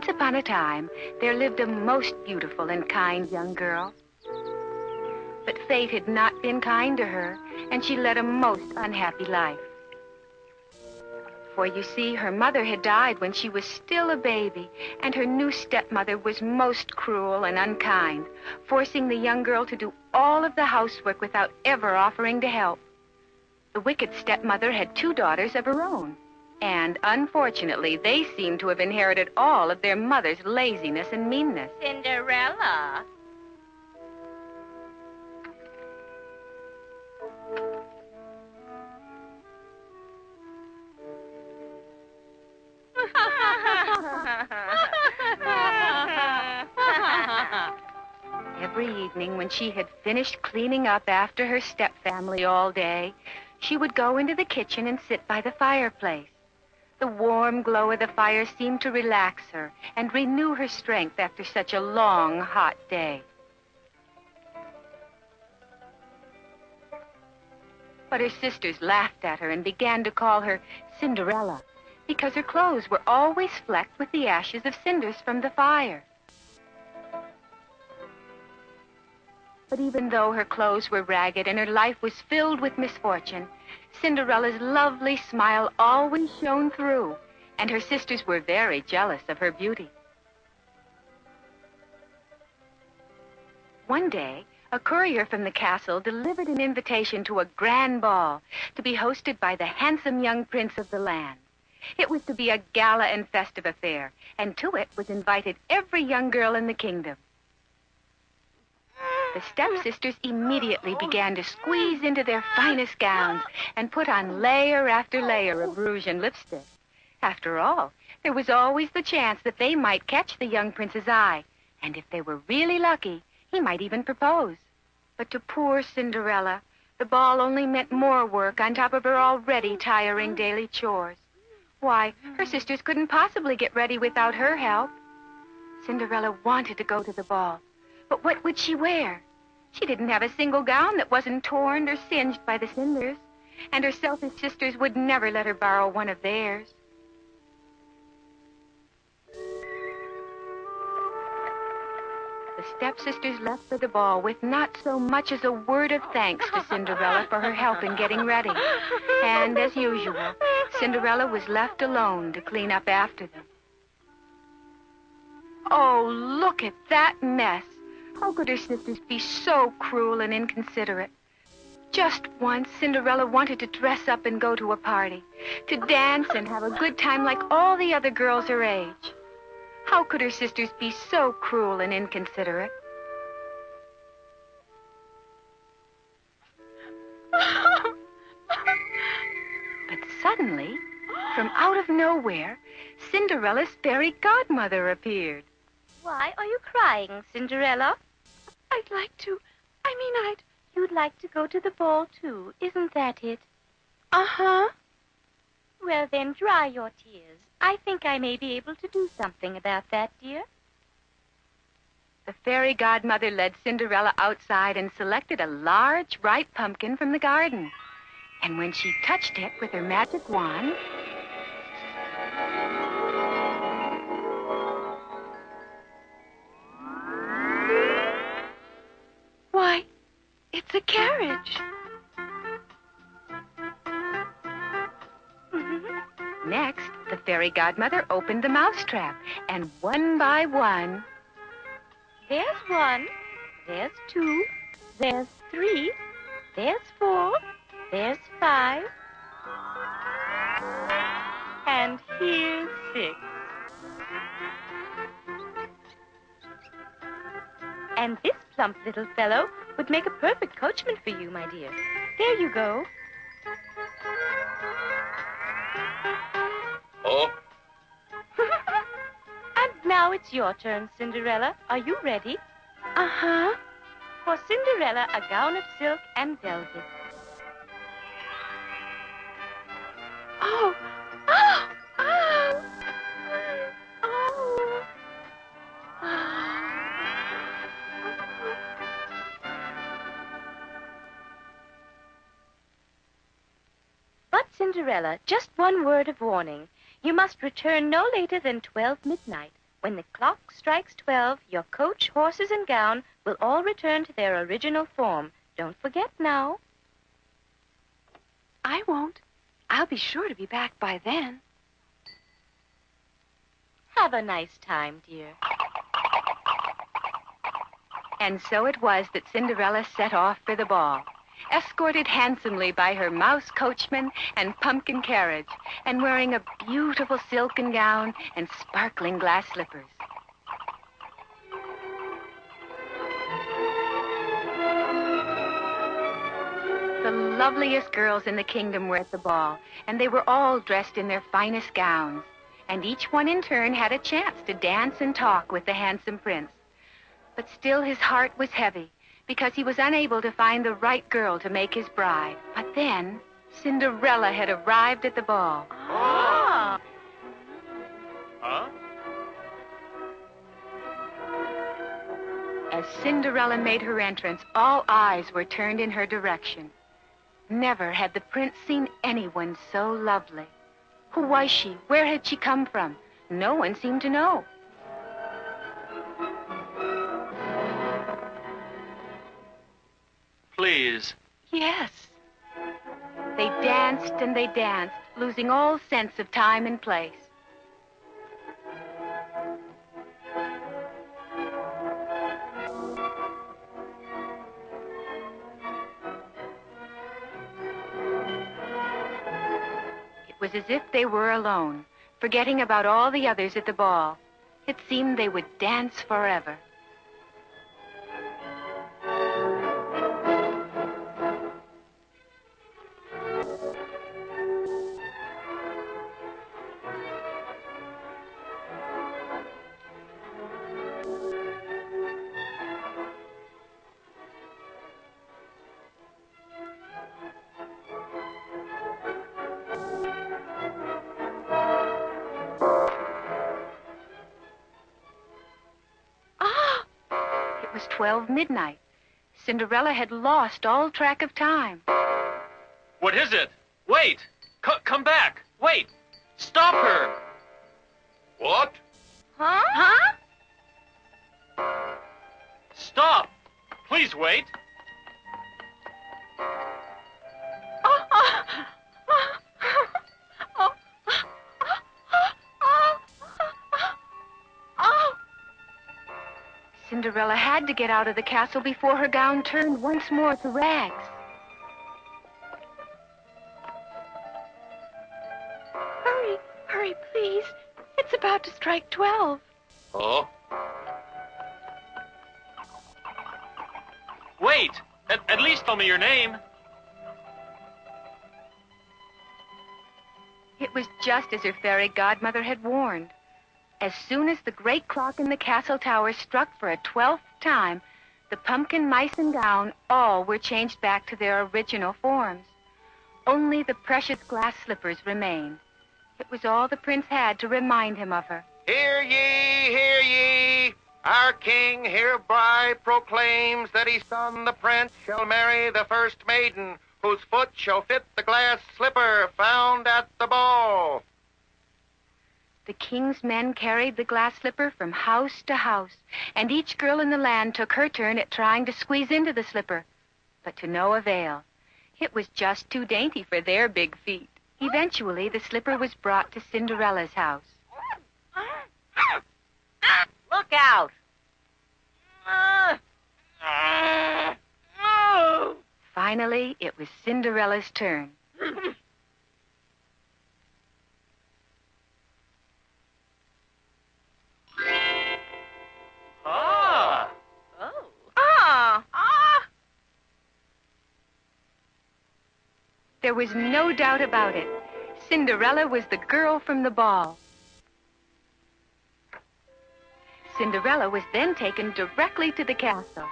Once upon a time, there lived a most beautiful and kind young girl. But fate had not been kind to her, and she led a most unhappy life. For you see, her mother had died when she was still a baby, and her new stepmother was most cruel and unkind, forcing the young girl to do all of the housework without ever offering to help. The wicked stepmother had 2 daughters of her own, and unfortunately, they seemed to have inherited all of their mother's laziness and meanness. Cinderella. Every evening when she had finished cleaning up after her stepfamily all day, she would go into the kitchen and sit by the fireplace. The warm glow of the fire seemed to relax her and renew her strength after such a long, hot day. But her sisters laughed at her and began to call her Cinderella, because her clothes were always flecked with the ashes of cinders from the fire. But even though her clothes were ragged and her life was filled with misfortune, Cinderella's lovely smile always shone through, and her sisters were very jealous of her beauty. One day, a courier from the castle delivered an invitation to a grand ball to be hosted by the handsome young prince of the land. It was to be a gala and festive affair, and to it was invited every young girl in the kingdom. The stepsisters immediately began to squeeze into their finest gowns and put on layer after layer of rouge and lipstick. After all, there was always the chance that they might catch the young prince's eye, and if they were really lucky, he might even propose. But to poor Cinderella, the ball only meant more work on top of her already tiring daily chores. Why, her sisters couldn't possibly get ready without her help. Cinderella wanted to go to the ball, but what would she wear? She didn't have a single gown that wasn't torn or singed by the cinders, and her selfish sisters would never let her borrow one of theirs. The stepsisters left for the ball with not so much as a word of thanks to Cinderella for her help in getting ready. And as usual, Cinderella was left alone to clean up after them. Oh, look at that mess! How could her sisters be so cruel and inconsiderate? Just once, Cinderella wanted to dress up and go to a party, to dance and have a good time like all the other girls her age. How could her sisters be so cruel and inconsiderate? But suddenly, from out of nowhere, Cinderella's fairy godmother appeared. Why are you crying, Cinderella? You'd like to go to the ball, too, isn't that it? Uh-huh. Well, then, dry your tears. I think I may be able to do something about that, dear. The fairy godmother led Cinderella outside and selected a large, ripe pumpkin from the garden. And when she touched it with her magic wand, Why, it's a carriage. next, the fairy godmother opened the mousetrap, and one by one... There's 1, there's 2, there's 3, there's 4, there's 5, and here's 6. And this plump little fellow would make a perfect coachman for you, my dear. There you go. Oh. And now it's your turn, Cinderella. Are you ready? Uh-huh. For Cinderella, a gown of silk and velvet. Oh, oh, oh, oh. But, Cinderella, just one word of warning. You must return no later than 12 midnight, When the clock strikes 12, your coach, horses, and gown will all return to their original form. Don't forget now. I won't. I'll be sure to be back by then. Have a nice time, dear. And so it was that Cinderella set off for the ball, escorted handsomely by her mouse coachman and pumpkin carriage, and wearing a beautiful silken gown and sparkling glass slippers. The loveliest girls in the kingdom were at the ball, and they were all dressed in their finest gowns, and each one in turn had a chance to dance and talk with the handsome prince. But still his heart was heavy, because he was unable to find the right girl to make his bride. But then, Cinderella had arrived at the ball. Ah! Huh? As Cinderella made her entrance, all eyes were turned in her direction. Never had the prince seen anyone so lovely. Who was she? Where had she come from? No one seemed to know. Please. Yes. They danced and they danced, losing all sense of time and place. It was as if they were alone, forgetting about all the others at the ball. It seemed they would dance forever. It was 12 midnight. Cinderella had lost all track of time. What is it? Wait! Come back! Wait! Stop her! What? Huh? Stop! Please wait! Cinderella had to get out of the castle before her gown turned once more to rags. Hurry, hurry, please. It's about to strike 12. Oh? Wait! At least tell me your name. It was just as her fairy godmother had warned. As soon as the great clock in the castle tower struck for a 12th time, the pumpkin, mice, and gown all were changed back to their original forms. Only the precious glass slippers remained. It was all the prince had to remind him of her. Hear ye, hear ye! Our king hereby proclaims that his son the prince shall marry the first maiden, whose foot shall fit the glass slipper found at the ball. The king's men carried the glass slipper from house to house, and each girl in the land took her turn at trying to squeeze into the slipper, but to no avail. It was just too dainty for their big feet. Eventually, the slipper was brought to Cinderella's house. Look out! Finally, it was Cinderella's turn. Ah! Oh. Ah! Ah! There was no doubt about it. Cinderella was the girl from the ball. Cinderella was then taken directly to the castle.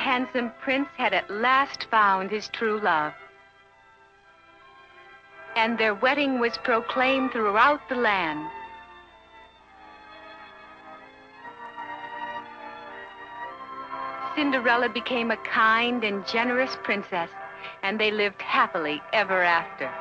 handsome prince had at last found his true love. And their wedding was proclaimed throughout the land. Cinderella became a kind and generous princess, and they lived happily ever after.